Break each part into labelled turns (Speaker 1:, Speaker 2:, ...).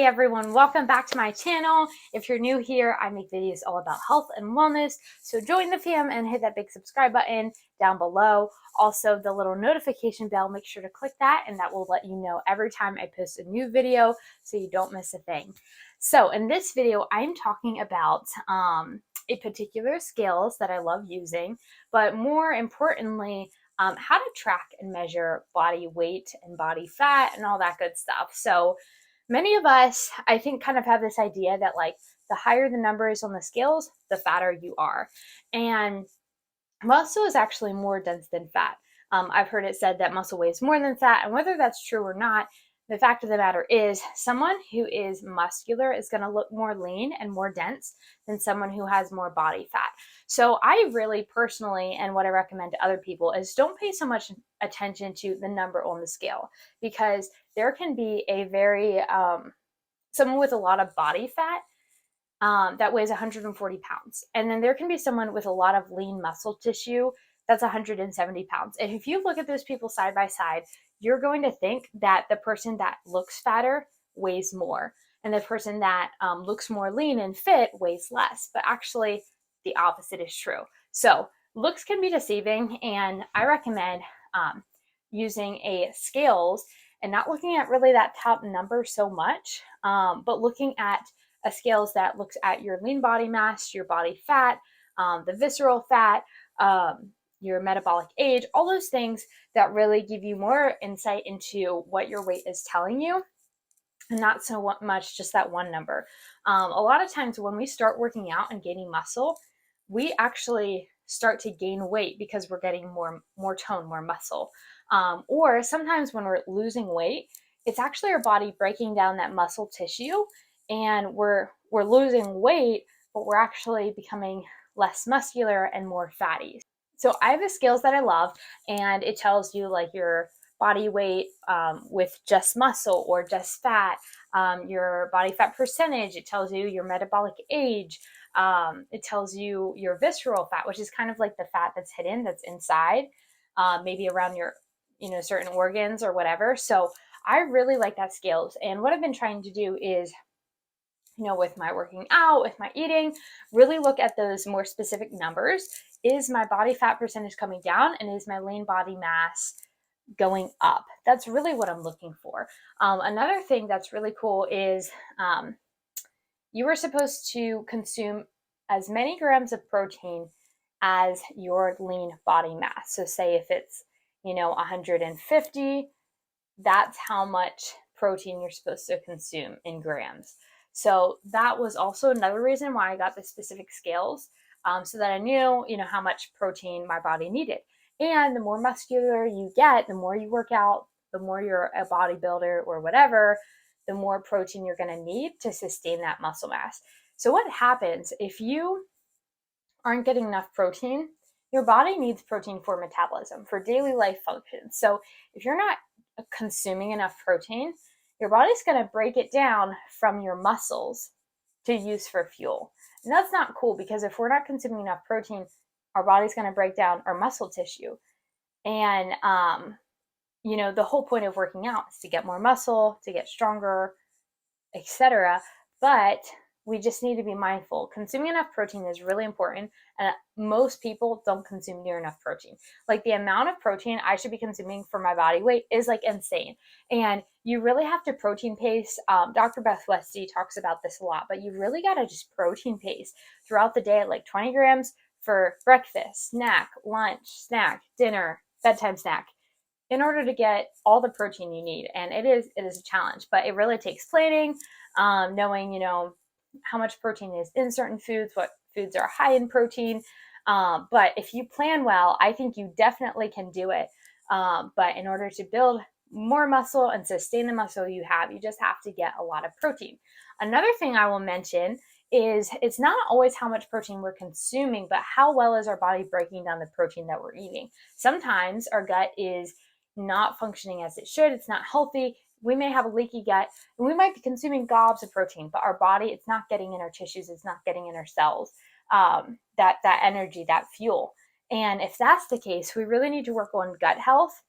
Speaker 1: everyone, welcome back to my channel. If you're new here, I make videos all about health and wellness, so join the fam and hit that big subscribe button down below. Also, the little notification bell, make sure to click that, and that will let you know every time I post a new video so you don't miss a thing. So in this video, I'm talking about a particular scales that I love using, but more importantly, how to track and measure body weight and body fat and all that good stuff. So many of us, I think, kind of have this idea that like the higher the numbers on the scales, the fatter you are. And muscle is actually more dense than fat. I've heard it said that muscle weighs more than fat, and whether that's true or not, the fact of the matter is someone who is muscular is going to look more lean and more dense than someone who has more body fat. So I really personally, and what I recommend to other people is don't pay so much attention to the number on the scale, because there can be a very, someone with a lot of body fat that weighs 140 pounds. And then there can be someone with a lot of lean muscle tissue that's 170 pounds. And if you look at those people side by side, you're going to think that the person that looks fatter weighs more, and the person that looks more lean and fit weighs less. But actually, the opposite is true. So looks can be deceiving, and I recommend using a scales and not looking at really that top number so much, but looking at a scales that looks at your lean body mass, your body fat, the visceral fat, your metabolic age, all those things that really give you more insight into what your weight is telling you, and not so much just that one number. A lot of times when we start working out and gaining muscle, we actually start to gain weight because we're getting more tone, more muscle. Or sometimes when we're losing weight, it's actually our body breaking down that muscle tissue, and we're losing weight, but we're actually becoming less muscular and more fatty. So I have the scales that I love, and it tells you like your body weight with just muscle or just fat, your body fat percentage. It tells you your metabolic age. It tells you your visceral fat, which is kind of like the fat that's hidden, that's inside, maybe around your, certain organs or whatever. So I really like that scales. And what I've been trying to do is, with my working out, with my eating, really look at those more specific numbers. Is my body fat percentage coming down, and is my lean body mass going up? That's really what I'm looking for. Another thing that's really cool is you are supposed to consume as many grams of protein as your lean body mass. So say if it's, 150, that's how much protein you're supposed to consume in grams. So that was also another reason why I got the specific scales, so that I knew, how much protein my body needed. And the more muscular you get, the more you work out, the more you're a bodybuilder or whatever, the more protein you're going to need to sustain that muscle mass. So what happens if you aren't getting enough protein? Your body needs protein for metabolism, for daily life functions. So if you're not consuming enough protein, your body's going to break it down from your muscles to use for fuel. And that's not cool, because if we're not consuming enough protein, our body's going to break down our muscle tissue. And, the whole point of working out is to get more muscle, to get stronger, etc. But we just need to be mindful. Consuming enough protein is really important, and most people don't consume near enough protein. Like the amount of protein I should be consuming for my body weight is like insane. And you really have to protein pace. Dr. Beth Westy talks about this a lot, but you really got to just protein pace throughout the day, like 20 grams for breakfast, snack, lunch, snack, dinner, bedtime snack, in order to get all the protein you need. And it is a challenge, but it really takes planning, knowing, how much protein is in certain foods, what foods are high in protein. But if you plan well, I think you definitely can do it. But in order to build more muscle and sustain the muscle you have, you just have to get a lot of protein. Another thing I will mention is it's not always how much protein we're consuming, but how well is our body breaking down the protein that we're eating. Sometimes our gut is not functioning as it should. It's not healthy. We may have a leaky gut, and we might be consuming gobs of protein, but our body, it's not getting in our tissues, it's not getting in our cells, that energy, that fuel. And if that's the case, we really need to work on gut health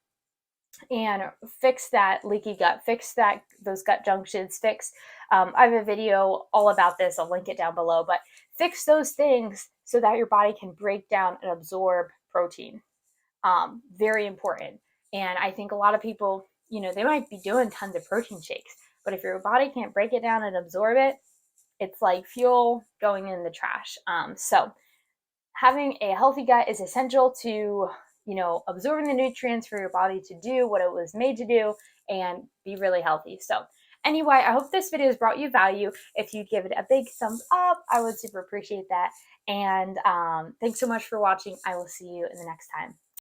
Speaker 1: and fix that leaky gut, fix those gut junctions, fix. I have a video all about this. I'll link it down below, but fix those things so that your body can break down and absorb protein. Very important. And I think a lot of people, they might be doing tons of protein shakes, but if your body can't break it down and absorb it, it's like fuel going in the trash. So having a healthy gut is essential to, absorbing the nutrients for your body to do what it was made to do and be really healthy. So anyway, I hope this video has brought you value. If you give it a big thumbs up, I would super appreciate that. And thanks so much for watching. I will see you in the next time.